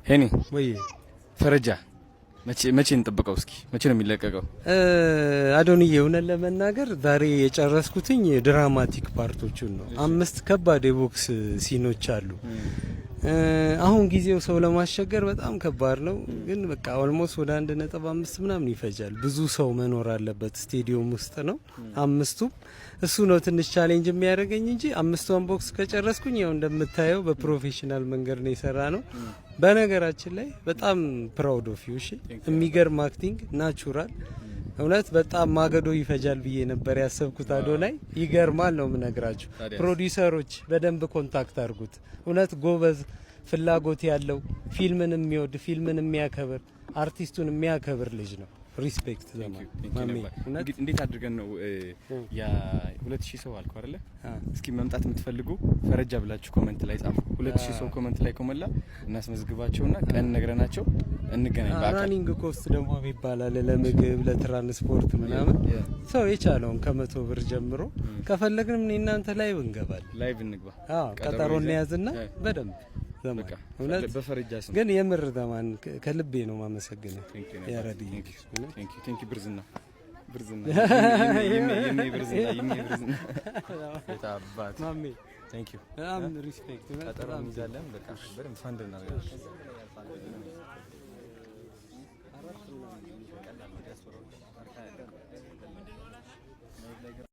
ሄኒ ወይ ፈረጃ መቼ እንጠብቀው? እስኪ መቼ ነው የሚለቀቀው? አዶንዬ እውነት ለመናገር ዛሬ የጨረስኩትኝ ድራማቲክ ፓርቶቹን ነው። 5 ከባድ የቦክስ ሲኖች አሉ። አሁን ጊዜው ሰው ለማስቸገር በጣም ከባድ ነው፣ ግን በቃ ኦልሞስት ወደ 1.5 ምናምን ይፈጃል። ብዙ ሰው መኖር አለበት፣ ስቴዲየም ውስጥ ነው 5ቱም። እሱ ነው ትንሽ ቻሌንጅ የሚያደርገኝ እንጂ 5ቱን ቦክስ ከጨረስኩኝ ያው እንደምታየው በፕሮፌሽናል መንገድ ነው የሰራ ነው። በነገራችን ላይ በጣም ፕራውድ ኦፍ ዩ። እሺ የሚገርም አክቲንግ ናቹራል። እውነት በጣም ማገዶ ይፈጃል ብዬ ነበር ያሰብኩት። አዶናይ ይገርማል ነው የምነግራችሁ። ፕሮዲውሰሮች በደንብ ኮንታክት አድርጉት። እውነት ጎበዝ፣ ፍላጎት ያለው ፊልምን የሚወድ ፊልምን የሚያከብር አርቲስቱን የሚያከብር ልጅ ነው። ሪስፔክት ለማሚ። እንዴት አድርገን ነው ያ 2000 ሰው አልኩ አይደለ? እስኪ መምጣት የምትፈልጉ ፈረጃ ብላችሁ ኮሜንት ላይ ጻፉ። 2000 ሰው ኮሜንት ላይ ከሞላ እናስመዝግባቸውና ቀን ነግረናቸው እንገናኝ። ራኒንግ ኮስት ደግሞ ይባላል ለምግብ ለትራንስፖርት ምናምን ሰው የቻለውን ከ100 ብር ጀምሮ ከፈለግንም እኔ እናንተ ላይቭ እንገባለን። ላይቭ እንግባ። ቀጠሮ እንያዝና በደንብ ዘማን እውነት በፈረጃ ስም ግን የምር ዘማን ከልቤ ነው ማመሰግነው። ያረዲ ቴንክ ዩ ብርዝና የታባት ማሜ ቴንክ ዩ በጣም ሪስፔክት። ቀጠሮ እንይዛለን። በቃ በደንብ ፈንድ እናደርጋለን።